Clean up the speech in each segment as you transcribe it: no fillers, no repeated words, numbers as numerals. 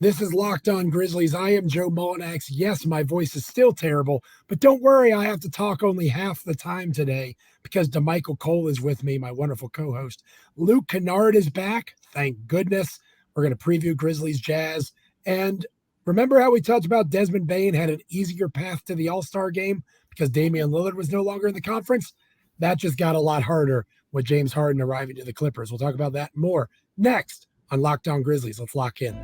This is Locked On Grizzlies. I am Joe Mullinax. Yes, my voice is still terrible, but don't worry, I have to talk only half the time today because Damichael is with me, my wonderful co-host. Luke Kennard is back. Thank goodness. We're going to preview Grizzlies Jazz. And remember how we talked about Desmond Bane had an easier path to the All-Star game because Damian Lillard was no longer in the conference? That just got a lot harder with James Harden arriving to the Clippers. We'll talk about that and more next on Locked On Grizzlies. Let's lock in.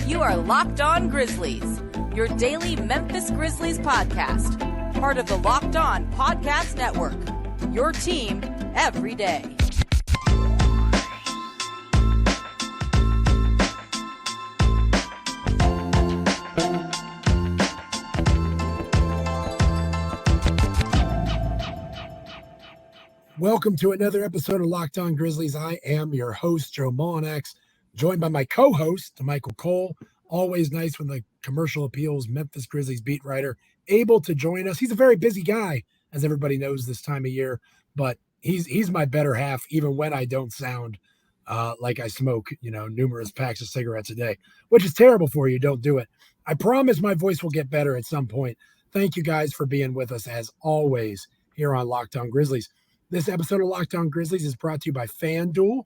You are Locked On Grizzlies, your daily Memphis Grizzlies podcast, part of the Locked On Podcast Network, your team every day. Welcome to another episode of Locked On Grizzlies. I am your host, Joe Mullinax, joined by my co-host, Damichael Cole. Always nice when the commercial appeals Memphis Grizzlies beat writer able to join us. He's a very busy guy, as everybody knows this time of year, but he's my better half, even when I don't sound like I smoke, numerous packs of cigarettes a day, which is terrible for you. Don't do it. I promise my voice will get better at some point. Thank you guys for being with us, as always, here on Locked On Grizzlies. This episode of Locked On Grizzlies is brought to you by FanDuel.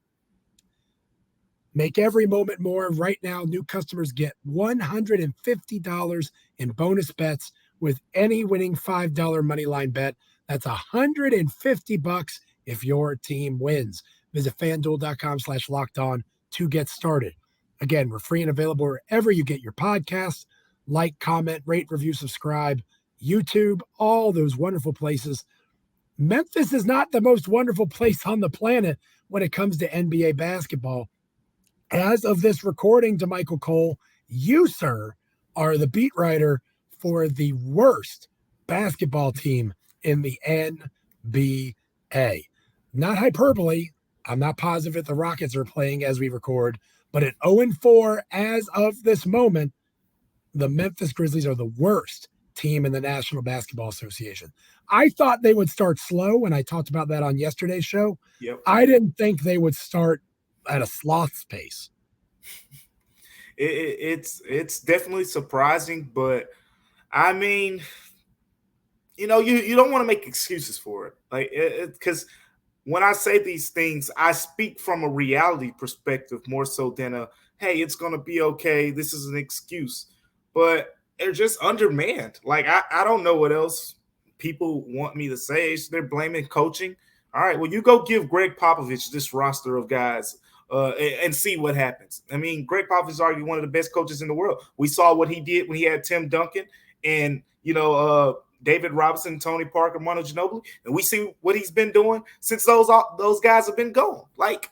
Make every moment more. Right now, new customers get $150 in bonus bets with any winning $5 moneyline bet. That's $150 if your team wins. Visit FanDuel.com/lockedon to get started. Again, we're free and available wherever you get your podcasts. Like, comment, rate, review, subscribe, YouTube, all those wonderful places. Memphis is not the most wonderful place on the planet when it comes to NBA basketball. As of this recording, Damichael Cole, you, sir, are the beat writer for the worst basketball team in the NBA. Not hyperbole. I'm not positive if the Rockets are playing as we record, but at 0-4 as of this moment, the Memphis Grizzlies are the worst team in the National Basketball Association. I thought they would start slow, and I talked about that on yesterday's show. Yep. I didn't think they would start at a sloth's pace. It's definitely surprising, but I mean, you don't want to make excuses for it, like because when I say these things, I speak from a reality perspective more so than a hey, it's gonna be okay. This is an excuse, but they're just undermanned. Like I don't know what else people want me to say. They're blaming coaching. All right, well, you go give Greg Popovich this roster of guys and see what happens. I mean, Greg Popovich is arguably one of the best coaches in the world. We saw what he did when he had Tim Duncan and, David Robinson, Tony Parker, Manu Ginobili, and we see what he's been doing since those guys have been gone. Like,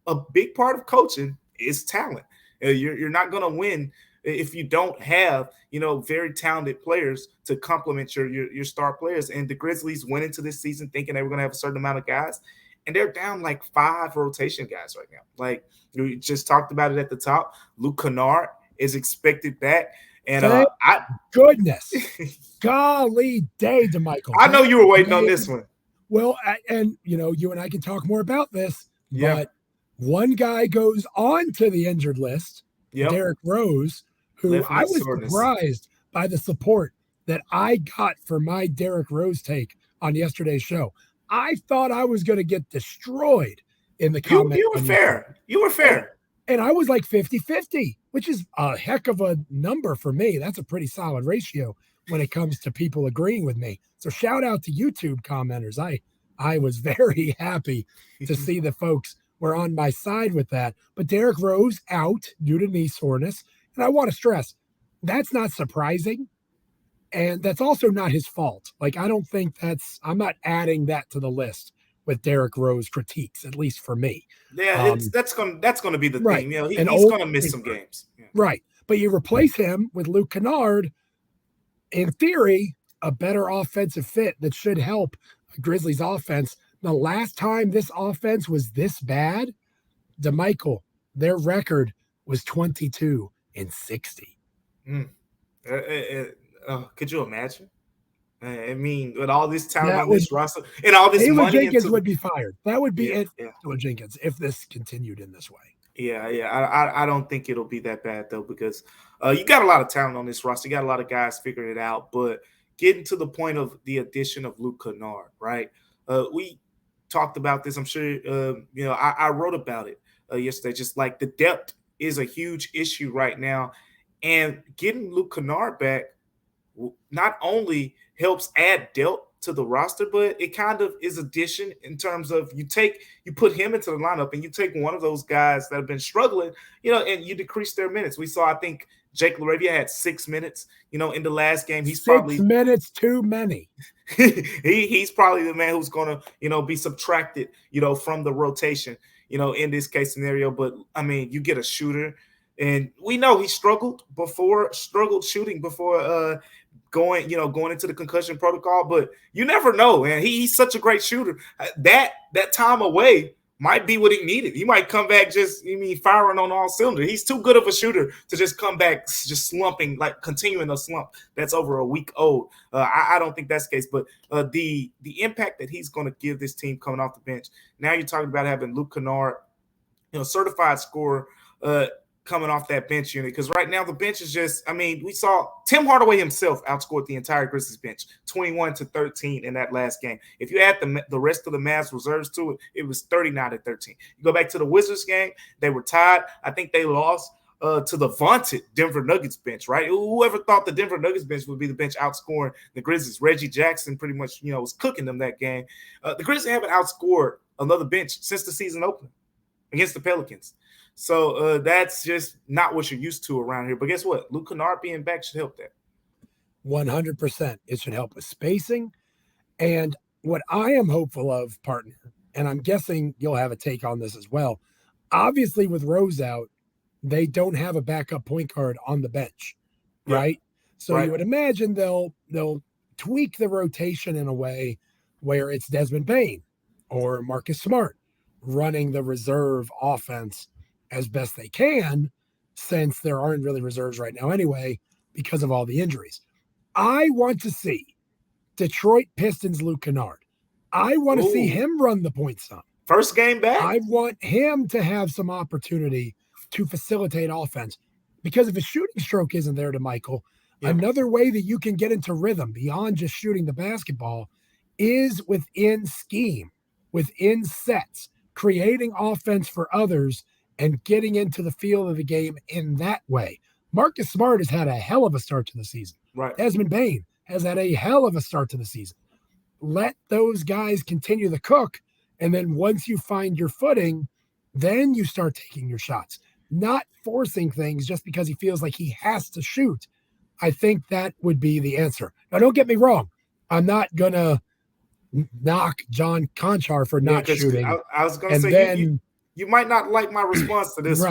a big part of coaching is talent. You're not going to win if you don't have, very talented players to complement your star players. And the Grizzlies went into this season thinking they were going to have a certain amount of guys, and they're down like 5 rotation guys right now. Like we just talked about it at the top. Luke Kennard is expected back. And goodness, golly day, Damichael. I know you were waiting on this one. Well, and you and I can talk more about this, yeah. But one guy goes on to the injured list, yep. Derrick Rose, who I was surprised by the support that I got for my Derrick Rose take on yesterday's show. I thought I was going to get destroyed in the comments. You were fair. You were fair. And I was like 50-50, which is a heck of a number for me. That's a pretty solid ratio when it comes to people agreeing with me. So shout out to YouTube commenters. I was very happy to see the folks were on my side with that. But Derrick Rose out due to knee soreness. And I want to stress, that's not surprising. And that's also not his fault. Like, I don't think I'm not adding that to the list with Derrick Rose critiques, at least for me. Yeah, that's going to be the right. thing. He's going to miss some games. Yeah. Right. But you replace him with Luke Kennard, in theory, a better offensive fit that should help Grizzlies offense. The last time this offense was this bad, Damichael, their record was 22-60. Could you imagine? I mean, with all this talent on this roster and all this Taylor money, Jenkins would be fired. That would be it yeah. for Jenkins if this continued in this way. Yeah. I don't think it'll be that bad though, because you got a lot of talent on this roster. You got a lot of guys figuring it out, but getting to the point of the addition of Luke Kennard, right? We talked about this. I'm sure I wrote about it yesterday. Just like the depth is a huge issue right now, and getting Luke Kennard back not only helps add depth to the roster, but it kind of is addition in terms of you put him into the lineup and you take one of those guys that have been struggling, and you decrease their minutes. We saw, I think Jake LaRavia had 6 minutes, in the last game. He's 6 minutes too many. he's probably the man who's going to, be subtracted, from the rotation, in this case scenario. But I mean, you get a shooter, and we know he struggled shooting before going into the concussion protocol, but you never know. And he's such a great shooter. That time away might be what he needed. He might come back firing on all cylinders. He's too good of a shooter to just come back just slumping, like continuing a slump that's over a week old. I don't think that's the case, but the impact that he's going to give this team coming off the bench. Now you're talking about having Luke Kennard, certified scorer, coming off that bench unit, because right now the bench is just, we saw Tim Hardaway himself outscored the entire Grizzlies bench 21-13 in that last game. If you add the rest of the Mavs reserves to it, it was 39-13. You go back to the Wizards game, they were tied. I think they lost to the vaunted Denver Nuggets bench, right? Whoever thought the Denver Nuggets bench would be the bench outscoring the Grizzlies? Reggie Jackson pretty much, was cooking them that game. The Grizzlies haven't outscored another bench since the season opener against the Pelicans. So that's just not what you're used to around here. But guess what? Luke Kennard being back should help that. 100%. It should help with spacing. And what I am hopeful of, partner, and I'm guessing you'll have a take on this as well. Obviously, with Rose out, they don't have a backup point guard on the bench, right? So you would imagine they'll tweak the rotation in a way where it's Desmond Bane or Marcus Smart running the reserve offense as best they can, since there aren't really reserves right now anyway because of all the injuries. I want to see Detroit Pistons Luke Kennard. I want to see him run the point some. First game back? I want him to have some opportunity to facilitate offense, because if his shooting stroke isn't there, Damichael, another way that you can get into rhythm beyond just shooting the basketball is within scheme, within sets, creating offense for others and getting into the feel of the game in that way. Marcus Smart has had a hell of a start to the season. Right. Desmond Bane has had a hell of a start to the season. Let those guys continue to cook, and then once you find your footing, then you start taking your shots, not forcing things just because he feels like he has to shoot. I think that would be the answer. Now, don't get me wrong. I'm not going to knock John Conchar for not shooting. I was going to say, you might not like my response to this.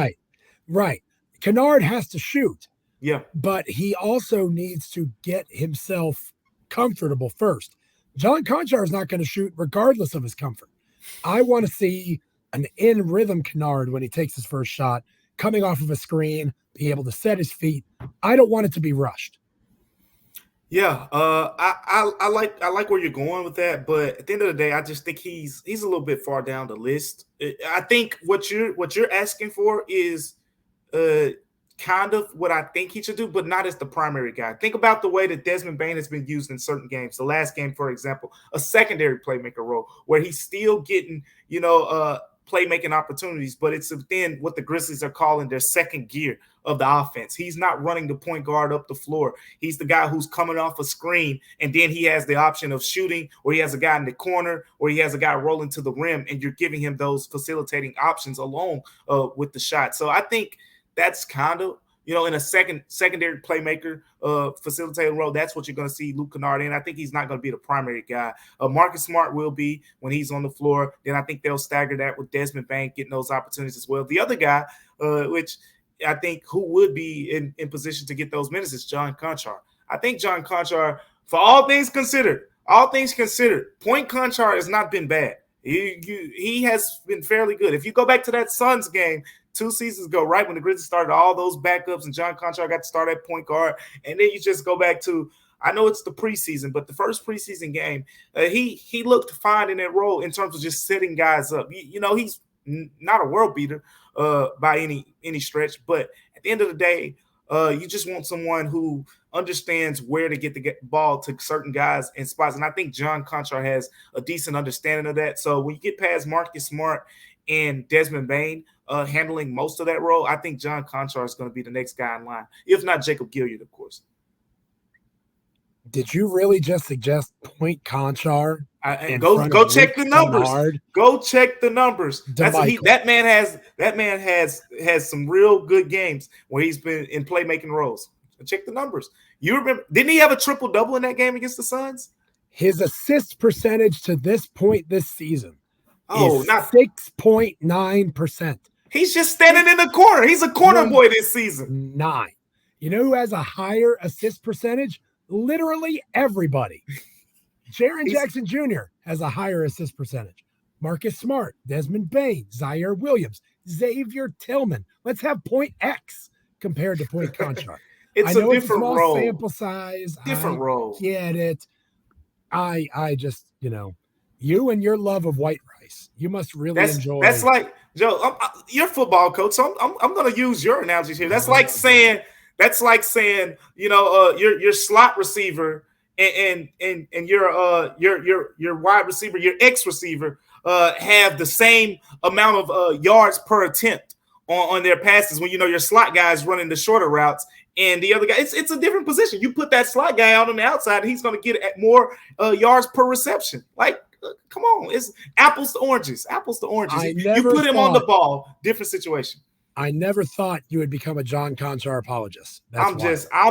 Right. Kennard has to shoot. Yeah. But he also needs to get himself comfortable first. John Conchar is not going to shoot regardless of his comfort. I want to see an in-rhythm Kennard when he takes his first shot, coming off of a screen, be able to set his feet. I don't want it to be rushed. Yeah, I like where you're going with that, but at the end of the day, I just think he's a little bit far down the list. I think what you're asking for is kind of what I think he should do, but not as the primary guy. Think about the way that Desmond Bane has been used in certain games. The last game, for example, a secondary playmaker role where he's still getting, playmaking opportunities, but it's within what the Grizzlies are calling their second gear of the offense. He's not running the point guard up the floor. He's the guy who's coming off a screen, and then he has the option of shooting, or he has a guy in the corner, or he has a guy rolling to the rim, and you're giving him those facilitating options along with the shot. So I think that's kind of, in a secondary playmaker facilitating role, that's what you're going to see Luke Kennard in. I think he's not going to be the primary guy. Marcus Smart will be when he's on the floor. Then I think they'll stagger that with Desmond Bane getting those opportunities as well. The other guy, which I think who would be in position to get those minutes, is John Conchar. I think John Conchar, for all things considered, point Conchar has not been bad. He has been fairly good. If you go back to that Suns game 2 seasons ago, right when the Grizzlies started all those backups and John Conchar got to start at point guard, and then you just go back to, I know it's the preseason, but the first preseason game, he looked fine in that role in terms of just setting guys up. He's not a world beater, by any stretch. But at the end of the day, you just want someone who understands where to get the ball to certain guys in spots. And I think John Conchar has a decent understanding of that. So when you get past Marcus Smart and Desmond Bane handling most of that role, I think John Conchar is going to be the next guy in line, if not Jacob Gilyard, of course. Did you really just suggest Point Conchar? Go check the numbers. Kennard? Go check the numbers. Damichael. That man has some real good games where he's been in playmaking roles. Check the numbers. You remember? Didn't he have a triple-double in that game against the Suns? His assist percentage to this point this season is not 6.9%. He's just standing in the corner. He's a corner boy this season. 9. You know who has a higher assist percentage? Literally everybody. Jaren Jackson Jr. has a higher assist percentage. Marcus Smart, Desmond Bane, Zaire Williams, Xavier Tillman. Let's have Point X compared to Point Conchar. It's a different role. Sample size. Different role. Get it. I just, you and your love of white rice, you must really enjoy. That's like, Joe, you're a football coach, so I'm going to use your analogies here. That's like saying, your slot receiver and your wide receiver, your X receiver, have the same amount of yards per attempt on their passes when your slot guy is running the shorter routes and the other guy. It's a different position. You put that slot guy out on the outside, he's going to get more yards per reception. Like, come on, it's apples to oranges. Apples to oranges. You put him on the ball, different situation. I never thought you would become a John Conchar apologist. I'm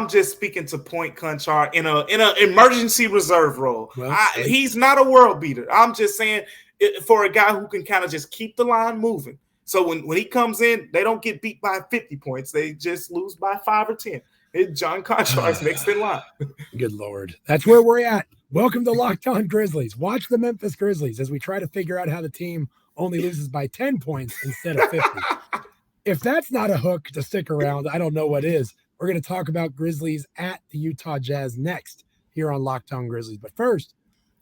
just speaking to Point Conchar in an emergency reserve role. Well, he's not a world beater. I'm just saying for a guy who can kind of just keep the line moving. So when he comes in, they don't get beat by 50 points. They just lose by 5 or 10. John Conchar is next in line. Good Lord. That's where we're at. Welcome to Locked On Grizzlies. Watch the Memphis Grizzlies as we try to figure out how the team only loses by 10 points instead of 50. If that's not a hook to stick around, I don't know what is. We're going to talk about Grizzlies at the Utah Jazz next here on Locked On Grizzlies. But first,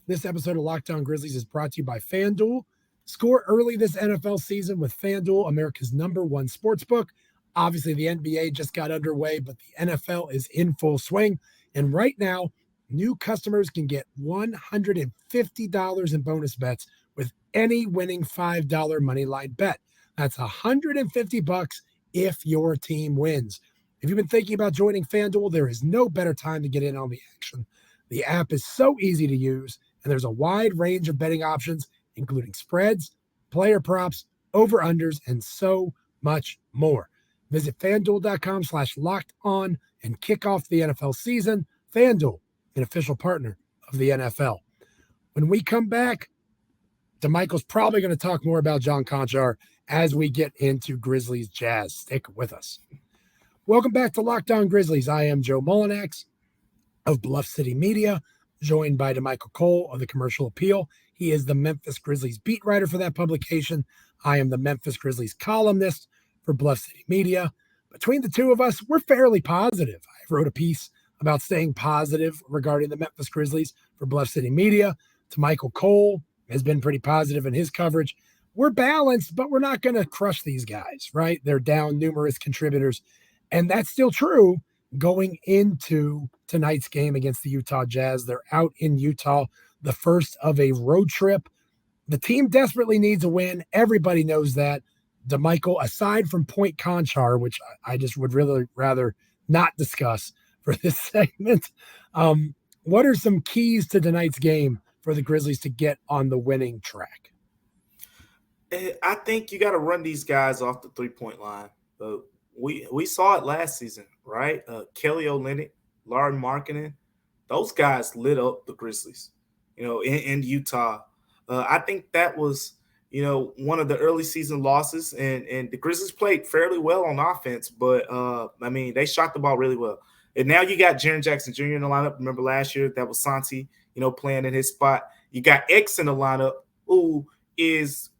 this episode of Locked On Grizzlies is brought to you by FanDuel. Score early this NFL season with FanDuel, America's #1 sportsbook. Obviously, the NBA just got underway, but the NFL is in full swing. And right now, new customers can get $150 in bonus bets with any winning $5 moneyline bet. That's $150 if your team wins. If you've been thinking about joining FanDuel, there is no better time to get in on the action. The app is so easy to use, and there's a wide range of betting options, including spreads, player props, over-unders, and so much more. Visit FanDuel.com/lockedon and kick off the NFL season. FanDuel, an official partner of the NFL. When we come back, Damichael's probably going to talk more about John Conchar as we get into Grizzlies Jazz. Stick with us. Welcome back to Locked On Grizzlies. I am Joe Mullinax of Bluff City Media, joined by Damichael Cole of the Commercial Appeal. He is the Memphis Grizzlies beat writer for that publication. I am the Memphis Grizzlies columnist for Bluff City Media. Between the two of us, we're fairly positive. I wrote a piece about staying positive regarding the Memphis Grizzlies for Bluff City Media. Damichael Cole has been pretty positive in his coverage. We're balanced, but we're not going to crush these guys, right? They're down numerous contributors. And that's still true going into tonight's game against the Utah Jazz. They're out in Utah, the first of a road trip. The team desperately needs a win. Everybody knows that. Damichael, aside from Point Conchar, which I just would really rather not discuss for this segment, what are some keys to tonight's game for the Grizzlies to get on the winning track? I think you got to run these guys off the three-point line. We saw it last season, right? Kelly Olynyk, Lauri Markkanen, those guys lit up the Grizzlies, in Utah. I think that was, one of the early season losses, and the Grizzlies played fairly well on offense, but they shot the ball really well. And now you got Jaren Jackson Jr. in the lineup. Remember last year that was Santi, playing in his spot. You got X in the lineup, who is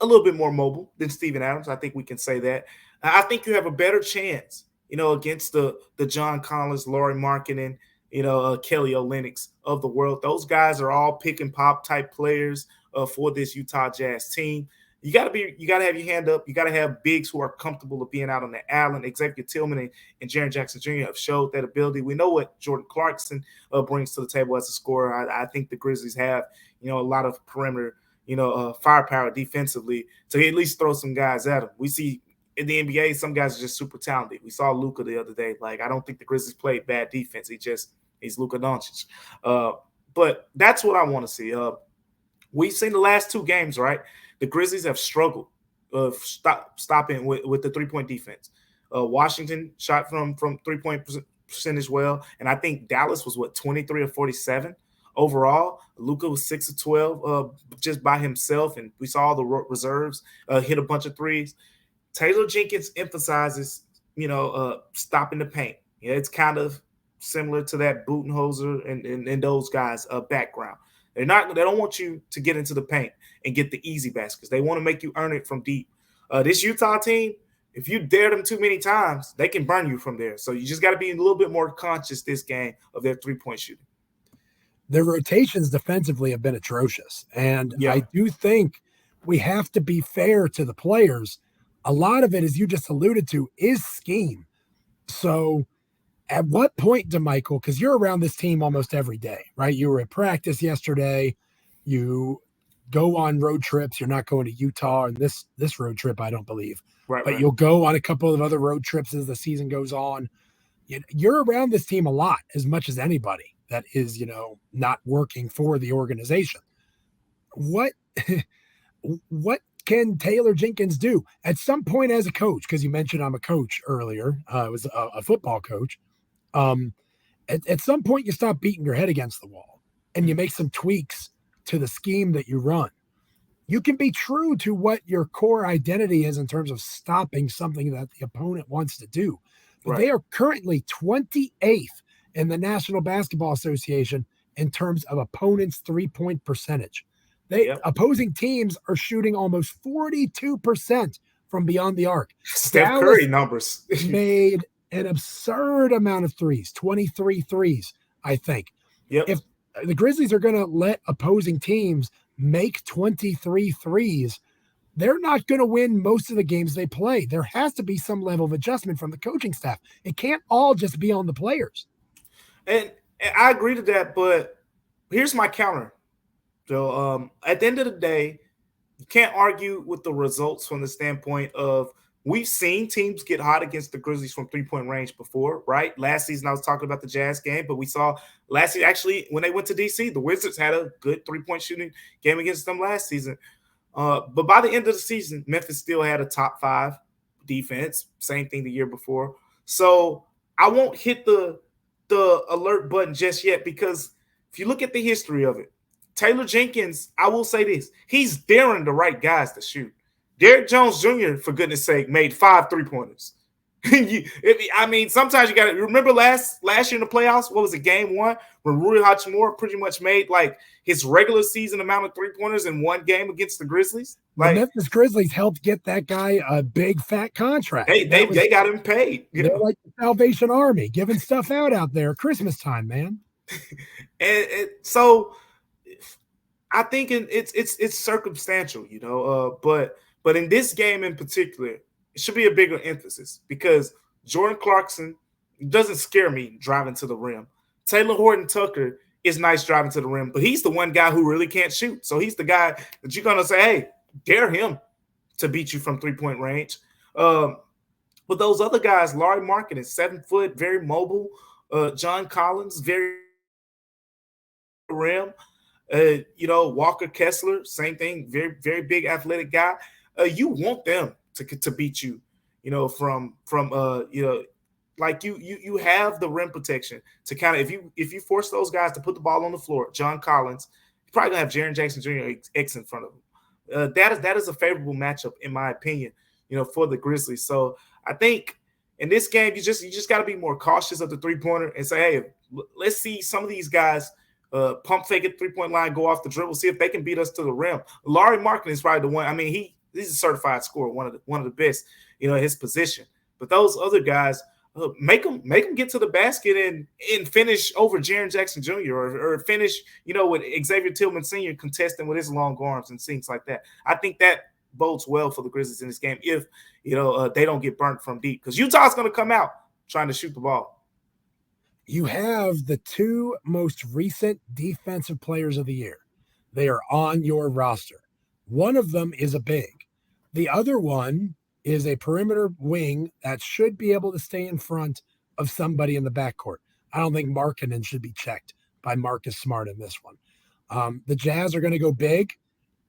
a little bit more mobile than Steven Adams. I think we can say that. I think you have a better chance, against the John Collins, Lauri Markkanen, Kelly Olynyk of the world. Those guys are all pick and pop type players for this Utah Jazz team. you got to have your hand up. You got to have bigs who are comfortable of being out on the island. Xavier Tillman and Jaren Jackson Jr. have showed that ability. We know what Jordan Clarkson brings to the table as a scorer. I think the Grizzlies have, a lot of perimeter, firepower defensively to at least throw some guys at them. We see in the NBA, some guys are just super talented. We saw Luka the other day. Like, I don't think the Grizzlies played bad defense. He's Luka Doncic. But that's what I want to see. We've seen the last two games, right? The Grizzlies have struggled stopping with the three-point defense. Washington shot from three-point percentage well, and I think Dallas was, 23 or 47 overall. Luka was 6 of 12 just by himself, and we saw all the reserves hit a bunch of threes. Taylor Jenkins emphasizes, stopping the paint. Yeah, it's kind of similar to that Budenholzer and those guys' background. They don't want you to get into the paint and get the easy baskets. They want to make you earn it from deep. This Utah team, if you dare them too many times, they can burn you from there. So you just got to be a little bit more conscious this game of their three-point shooting. Their rotations defensively have been atrocious. And I do think we have to be fair to the players. A lot of it, as you just alluded to, is scheme. So at what point, Damichael, because you're around this team almost every day, right? You were at practice yesterday. You go on road trips. You're not going to Utah and this road trip, I don't believe. But you'll go on a couple of other road trips as the season goes on. You're around this team a lot, as much as anybody that is, not working for the organization. What can Taylor Jenkins do at some point as a coach? Because you mentioned I'm a coach earlier. I was a football coach. At some point you stop beating your head against the wall and you make some tweaks to the scheme that you run. You can be true to what your core identity is in terms of stopping something that the opponent wants to do. But they are currently 28th in the National Basketball Association in terms of opponents' three-point percentage. Opposing teams are shooting almost 42% from beyond the arc. Steph Curry numbers. made an absurd amount of threes, 23 threes, I think. If the Grizzlies are going to let opposing teams make 23 threes, they're not going to win most of the games they play. There has to be some level of adjustment from the coaching staff. It can't all just be on the players. And I agree to that, but here's my counter. So at the end of the day, you can't argue with the results from the standpoint of we've seen teams get hot against the Grizzlies from three-point range before, right? Last season I was talking about the Jazz game, but we saw last season actually when they went to D.C., the Wizards had a good three-point shooting game against them last season. But by the end of the season, Memphis still had a top 5 defense. Same thing the year before. So I won't hit the alert button just yet because if you look at the history of it, Taylor Jenkins, I will say this, he's daring the right guys to shoot. Derrick Jones Jr., for goodness sake, made 5 3-pointers. Sometimes you got to remember last year in the playoffs, what was it, game 1, when Rui Hachimura pretty much made like his regular season amount of 3-pointers in one game against the Grizzlies. The Memphis Grizzlies helped get that guy a big fat contract. They got him paid. They're like the Salvation Army, giving stuff out there at Christmas time, man. and so I think it's circumstantial, but in this game in particular, it should be a bigger emphasis because Jordan Clarkson doesn't scare me driving to the rim. Taylor Horton-Tucker is nice driving to the rim, but he's the one guy who really can't shoot. So he's the guy that you're going to say, hey, dare him to beat you from three-point range. But those other guys, Larry Markin is 7 foot, very mobile. John Collins, very rim. Walker Kessler, same thing, very, very big athletic guy. You want them to beat you, from like you have the rim protection to kind of if you force those guys to put the ball on the floor. John Collins, you're probably gonna have Jaren Jackson Jr. X in front of him. That is a favorable matchup in my opinion, for the Grizzlies. So I think in this game you just got to be more cautious of the 3-pointer and say, hey, let's see some of these guys pump fake at 3-point line, go off the dribble, see if they can beat us to the rim. Larry Markin is probably the one. He's a certified scorer, one of the best, in his position. But those other guys, make them get to the basket and finish over Jaren Jackson Jr. or finish, with Xavier Tillman Sr. contesting with his long arms and things like that. I think that bodes well for the Grizzlies in this game if they don't get burnt from deep, because Utah's going to come out trying to shoot the ball. You have the two most recent defensive players of the year. They are on your roster. One of them is a big. The other one is a perimeter wing that should be able to stay in front of somebody in the backcourt. I don't think Markkanen should be checked by Marcus Smart in this one. The Jazz are going to go big.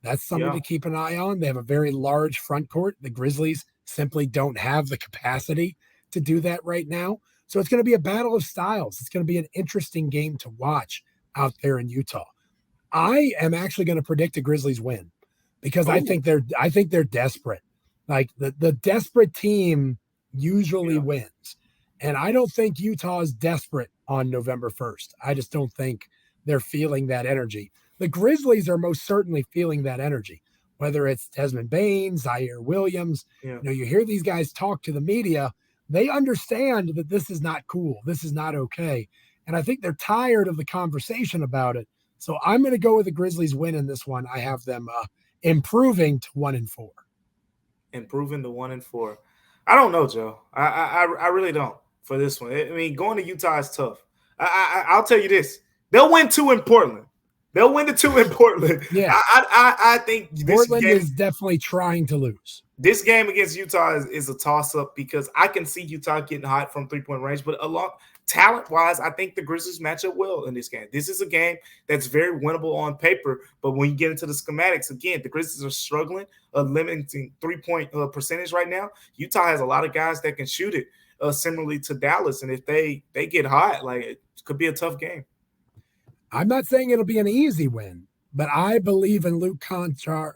That's something to keep an eye on. They have a very large front court. The Grizzlies simply don't have the capacity to do that right now. So it's going to be a battle of styles. It's going to be an interesting game to watch out there in Utah. I am actually going to predict a Grizzlies win because I think they're desperate. Like the desperate team usually wins. And I don't think Utah is desperate on November 1st. I just don't think they're feeling that energy. The Grizzlies are most certainly feeling that energy, whether it's Desmond Bane, Zaire Williams. You hear these guys talk to the media. They understand that this is not cool. This is not okay. And I think they're tired of the conversation about it. So I'm going to go with the Grizzlies win in this one. I have them improving to 1-4. Improving to 1-4. I don't know, Joe. I really don't for this one. I mean, going to Utah is tough. I'll tell you this. They'll win 2 in Portland. They'll win the 2 in Portland. Yeah. I think Portland is definitely trying to lose. This game against Utah is a toss-up because I can see Utah getting hot from three-point range, but talent-wise, I think the Grizzlies match up well in this game. This is a game that's very winnable on paper, but when you get into the schematics, again, the Grizzlies are struggling, limiting three-point percentage right now. Utah has a lot of guys that can shoot it, similarly to Dallas, and if they get hot, like, it could be a tough game. I'm not saying it'll be an easy win, but I believe in Luke Kennard.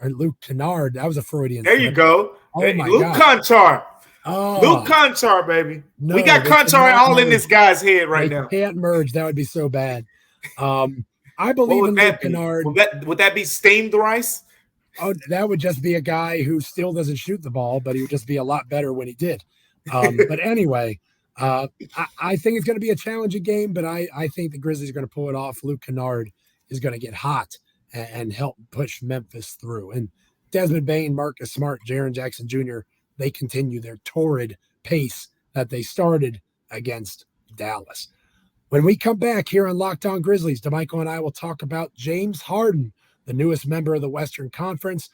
That was a Freudian. There you go. Oh, hey, my Luke God. Luke Kennard, baby. No, we got Kennard all in this guy's head right now. Can't merge. That would be so bad. I believe in Luke Kennard. Would that be steamed rice? Oh, that would just be a guy who still doesn't shoot the ball, but he would just be a lot better when he did. But anyway, I think it's going to be a challenging game, but I think the Grizzlies are going to pull it off. Luke Kennard is going to get hot and help push Memphis through. And Desmond Bane, Marcus Smart, Jaren Jackson Jr., they continue their torrid pace that they started against Dallas. When we come back here on Locked On Grizzlies, Damichael and I will talk about James Harden, the newest member of the Western Conference.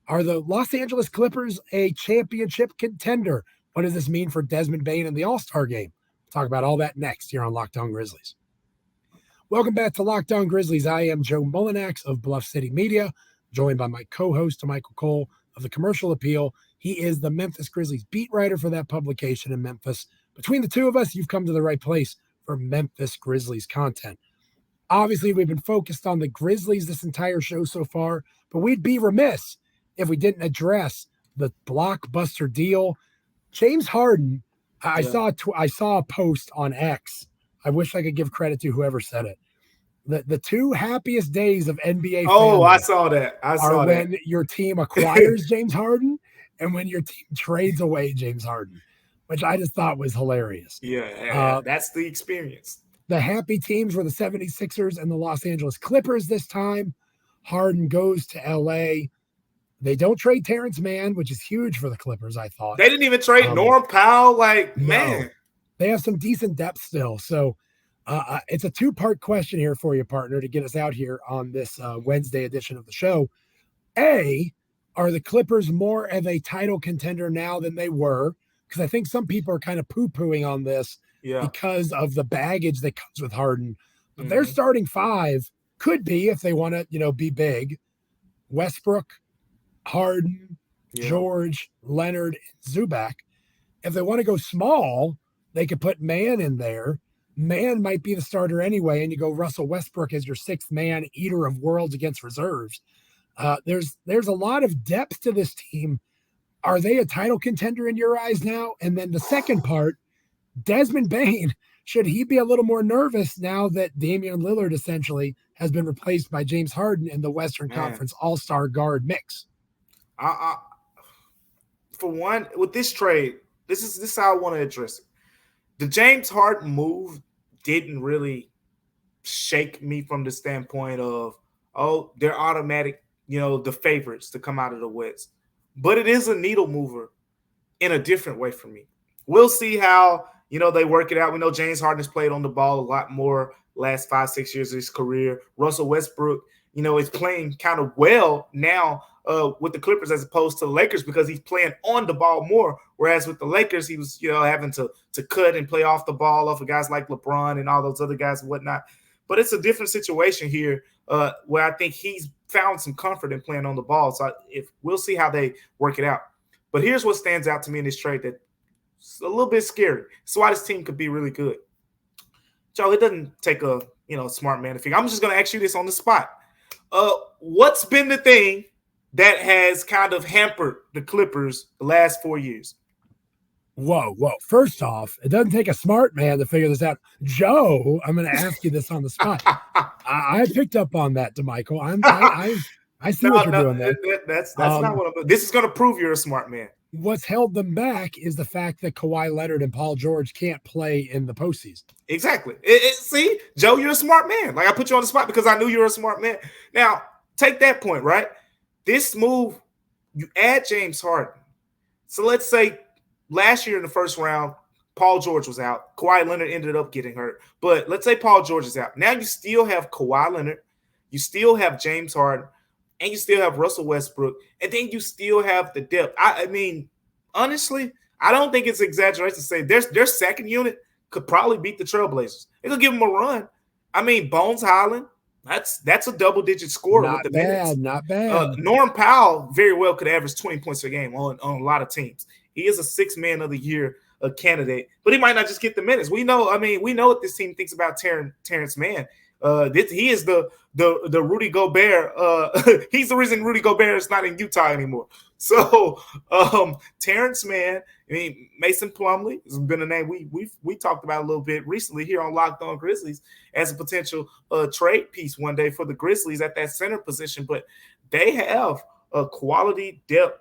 Are the Los Angeles Clippers a championship contender? What does this mean for Desmond Bane in the All-Star game? We'll talk about all that next here on Locked On Grizzlies. Welcome back to Locked On Grizzlies. I am Joe Mullinax of Bluff City Media, joined by my co-host, Damichael Cole of the Commercial Appeal. He is the Memphis Grizzlies beat writer for that publication in Memphis. Between the two of us, you've come to the right place for Memphis Grizzlies content. Obviously, we've been focused on the Grizzlies this entire show so far, but we'd be remiss if we didn't address the blockbuster deal. James Harden, I saw a post on X. I wish I could give credit to whoever said it. The two happiest days of NBA I saw that. are when your team acquires James Harden and when your team trades away James Harden, which I just thought was hilarious. Yeah, that's the experience. The happy teams were the 76ers and the Los Angeles Clippers this time. Harden goes to LA. They don't trade Terrence Mann, which is huge for the Clippers, I thought. They didn't even trade Norm Powell. Man. They have some decent depth still. So it's a two-part question here for you, partner, to get us out here on this Wednesday edition of the show. A, are the Clippers more of a title contender now than they were? Because I think some people are kind of poo-pooing on this because of the baggage that comes with Harden. But their starting five could be, if they want to, be big, Westbrook, Harden, George, Leonard, and Zubac. If they want to go small, they could put Mann in there. Mann might be the starter anyway, and you go Russell Westbrook as your sixth man, eater of worlds against reserves. There's a lot of depth to this team. Are they a title contender in your eyes now? And then the second part, Desmond Bane, should he be a little more nervous now that Damian Lillard essentially has been replaced by James Harden in the Western Conference All-Star guard mix? For one, with this trade, this is how I want to address it. The James Harden move didn't really shake me from the standpoint of, they're automatic, the favorites to come out of the West. but it is a needle mover in a different way for me. We'll see how, they work it out. We know James Harden has played on the ball a lot more last 5-6 years of his career. Russell Westbrook, is playing kind of well now with the Clippers as opposed to the Lakers because he's playing on the ball more. Whereas with the Lakers, he was, having to cut and play off the ball off of guys like LeBron and all those other guys and whatnot. But it's a different situation here where I think he's found some comfort in playing on the ball. So we'll see how they work it out. But here's what stands out to me in this trade that's a little bit scary. That's why this team could be really good. Joe, it doesn't take a smart man to figure. I'm just going to ask you this on the spot. What's been the thing that has kind of hampered the Clippers the last 4 years? Whoa. First off, it doesn't take a smart man to figure this out. Joe, I'm going to ask you this on the spot. I picked up on that, Damichael. I see what you're doing there. That's not what I'm doing. This is going to prove you're a smart man. What's held them back is the fact that Kawhi Leonard and Paul George can't play in the postseason. Exactly. See, Joe, you're a smart man. Like, I put you on the spot because I knew you were a smart man. Now, take that point, right? This move, you add James Harden. So let's say last year in the first round, Paul George was out. Kawhi Leonard ended up getting hurt. But let's say Paul George is out. Now you still have Kawhi Leonard. You still have James Harden. And you still have Russell Westbrook. And then you still have the depth. I mean, honestly, I don't think it's exaggeration to say their second unit could probably beat the Trailblazers. It could give them a run. I mean, Bones Highland, that's a double-digit scorer with the minutes. Not bad. Norm Powell very well could average 20 points a game on a lot of teams. He is a six-man of the year candidate, but he might not just get the minutes. We know what this team thinks about Terrence Mann. He is the Rudy Gobert. He's the reason Rudy Gobert is not in Utah anymore. So Terrence Mann, Mason Plumlee has been a name we talked about a little bit recently here on Locked On Grizzlies as a potential trade piece one day for the Grizzlies at that center position. But they have a quality depth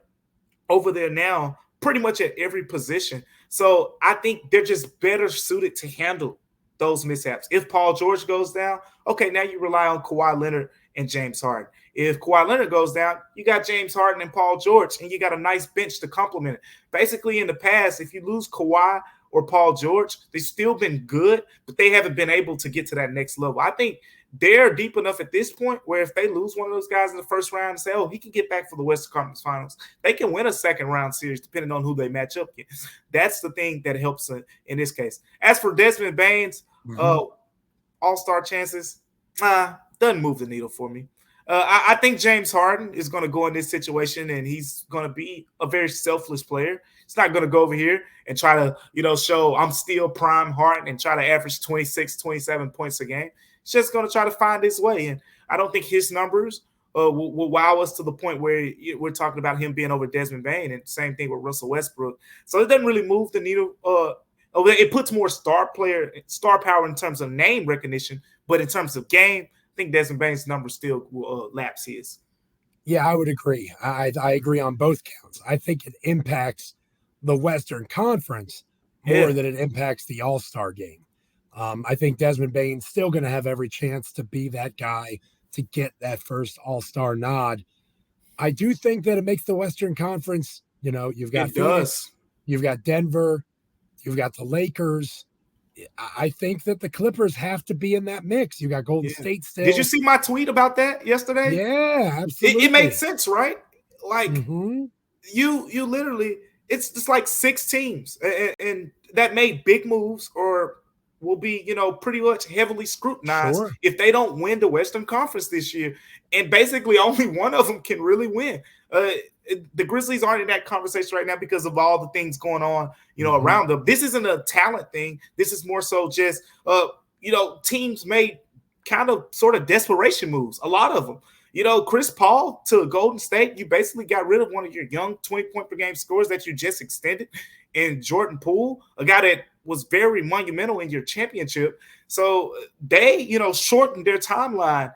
over there now, pretty much at every position. So I think they're just better suited to handle those mishaps. If Paul George goes down, okay, now you rely on Kawhi Leonard and James Harden. If Kawhi Leonard goes down, you got James Harden and Paul George, and you got a nice bench to complement it. Basically, in the past, if you lose Kawhi or Paul George, they've still been good, but they haven't been able to get to that next level. I think they're deep enough at this point where if they lose one of those guys in the first round and say, he can get back for the Western Conference Finals, they can win a second-round series depending on who they match up against. That's the thing that helps in this case. As for Desmond Bane's all-star chances, doesn't move the needle for me. I think James Harden is going to go in this situation, and he's going to be a very selfless player. He's not going to go over here and try to, show I'm still prime Harden and try to average 26, 27 points a game. He's just going to try to find his way, and I don't think his numbers will wow us to the point where we're talking about him being over Desmond Bane, and same thing with Russell Westbrook. So it doesn't really move the needle. It puts more star power in terms of name recognition, but in terms of game, I think Desmond Bane's number still will lapse his. Yeah, I would agree. I agree on both counts. I think it impacts the Western Conference more than it impacts the All-Star game. I think Desmond Bane's still going to have every chance to be that guy to get that first All-Star nod. I do think that it makes the Western Conference, you've got Phoenix, you've got Denver, you've got the Lakers. I think that the Clippers have to be in that mix. You got Golden State still. Did you see my tweet about that yesterday? Yeah, absolutely. It made sense, right? Like you literally, it's just like 6 teams and that made big moves or will be, pretty much heavily scrutinized if they don't win the Western Conference this year. And basically only one of them can really win. The Grizzlies aren't in that conversation right now because of all the things going on, around them. This isn't a talent thing. This is more so just, teams made kind of sort of desperation moves. A lot of them, Chris Paul to Golden State, you basically got rid of one of your young 20-point-per-game scorers that you just extended in Jordan Poole, a guy that was very monumental in your championship. So they, shortened their timeline,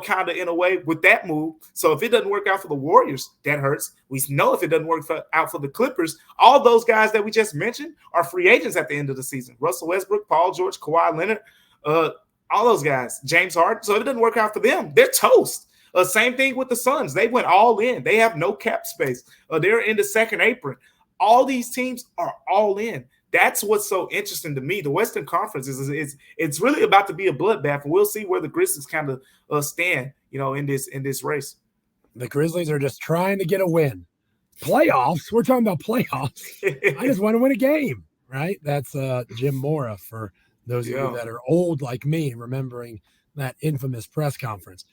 kind of in a way with that move. So if it doesn't work out for the Warriors, that hurts. We know if it doesn't work out for the Clippers, all those guys that we just mentioned are free agents at the end of the season. Russell Westbrook, Paul George, Kawhi Leonard, all those guys, James Harden. So if it doesn't work out for them, they're toast. Same thing with the Suns. They went all in. They have no cap space. They're in the second apron. All these teams are all in. That's what's so interesting to me. The Western Conference it's really about to be a bloodbath, and we'll see where the Grizzlies kind of stand, in this race. The Grizzlies are just trying to get a win. Playoffs? We're talking about playoffs. I just want to win a game, right? That's Jim Mora for those of you that are old like me, remembering that infamous press conference.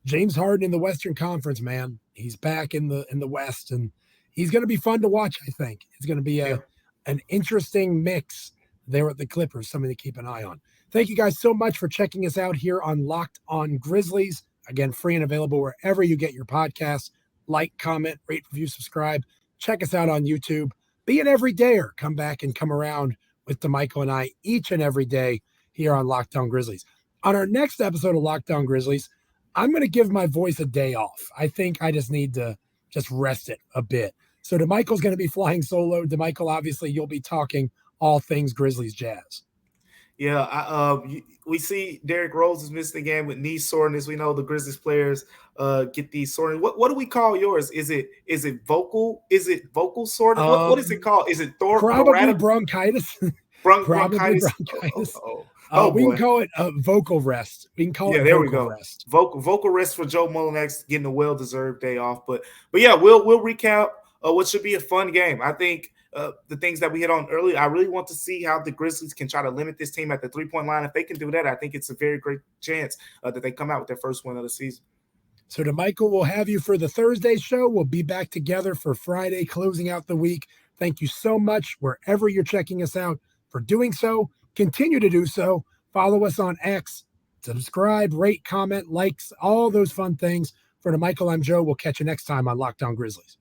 James Harden in the Western Conference, man. He's back in the West, and he's going to be fun to watch, I think. It's going to be an interesting mix there at the Clippers, something to keep an eye on. Thank you guys so much for checking us out here on Locked On Grizzlies. Again, free and available wherever you get your podcasts. Like, comment, rate, review, subscribe. Check us out on YouTube. Be an everydayer. Come back and come around with Damichael and I each and every day here on Locked On Grizzlies. On our next episode of Locked On Grizzlies, I'm going to give my voice a day off. I think I just need to just rest it a bit. So Damichael's going to be flying solo. Damichael, obviously, you'll be talking all things Grizzlies Jazz. Yeah, we see Derrick Rose is missing again with knee soreness. We know the Grizzlies players get these soreness. What do we call yours? Is it vocal? Is it vocal soreness? What is it called? Is it probably bronchitis? Bronchitis. We can call it vocal rest. We can call it there we go. Rest. Vocal rest for Joe Mullinax, getting a well-deserved day off. But yeah, we'll recap what should be a fun game. I think the things that we hit on earlier, I really want to see how the Grizzlies can try to limit this team at the three-point line. If they can do that, I think it's a very great chance that they come out with their first win of the season. So Damichael, we'll have you for the Thursday show. We'll be back together for Friday, closing out the week. Thank you so much, wherever you're checking us out, for doing so. Continue to do so. Follow us on X. Subscribe, rate, comment, likes, all those fun things. For Damichael, I'm Joe. We'll catch you next time on Locked On Grizzlies.